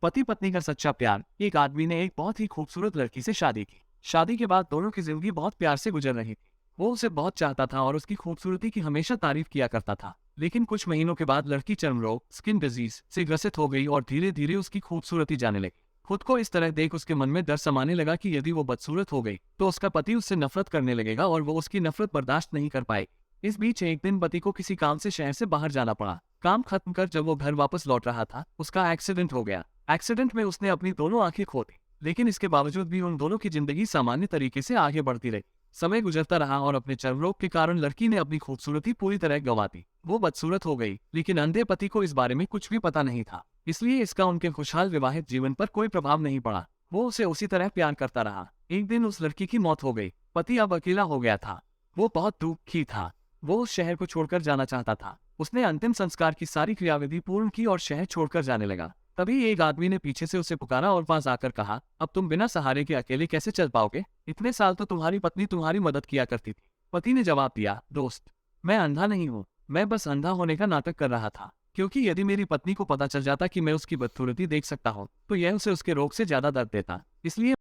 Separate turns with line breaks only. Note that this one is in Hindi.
पति पत्नी का सच्चा प्यार। एक आदमी ने एक बहुत ही खूबसूरत लड़की से शादी की। शादी के बाद दोनों की जिंदगी बहुत प्यार से गुजर रही थी। वो उसे बहुत चाहता था और उसकी खूबसूरती की हमेशा तारीफ किया करता था। लेकिन कुछ महीनों के बाद लड़की चर्म रोग स्किन डिजीज से ग्रसित हो गई और धीरे धीरे उसकी खूबसूरती जाने लगी। खुद को इस तरह देख उसके मन में डर समाने लगा कि यदि वो बदसूरत हो गई तो उसका पति उससे नफरत करने लगेगा और वो उसकी नफरत बर्दाश्त नहीं कर पाएगी। इस बीच एक दिन पति को किसी काम से शहर से बाहर जाना पड़ा। काम खत्म कर जब वो घर वापस लौट रहा था उसका एक्सीडेंट हो गया। एक्सीडेंट में उसने अपनी दोनों आंखें खो दी, लेकिन इसके बावजूद भी उन दोनों की जिंदगी सामान्य तरीके से आगे बढ़ती रही। समय गुजरता रहा और अपने चर्म रोग के कारण लड़की ने अपनी खूबसूरती पूरी तरह गंवा दी। वो बदसूरत हो गई, लेकिन अंधे पति को इस बारे में कुछ भी पता नहीं था, इसलिए इसका उनके खुशहाल विवाहित जीवन पर कोई प्रभाव नहीं पड़ा। वो उसे उसी तरह प्यार करता रहा। एक दिन उस लड़की की मौत हो गई। पति अब अकेला हो गया था। वो बहुत दुखी था। वो उस शहर को छोड़कर जाना चाहता था। उसने अंतिम संस्कार की सारी क्रियाविधि पूर्ण की और शहर छोड़कर जाने लगा। तभी एक आदमी ने पीछे से उसे पुकारा और पास आकर कहा, अब तुम बिना सहारे के अकेले कैसे चल पाओगे? इतने साल तो तुम्हारी पत्नी तुम्हारी मदद किया करती थी। पति ने जवाब दिया, दोस्त, मैं अंधा नहीं हूँ। मैं बस अंधा होने का नाटक कर रहा था, क्योंकि यदि मेरी पत्नी को पता चल जाता कि मैं उसकी बदसूरती देख सकता हूँ तो यह उसे उसके रोग से ज्यादा दर्द देता। इसलिए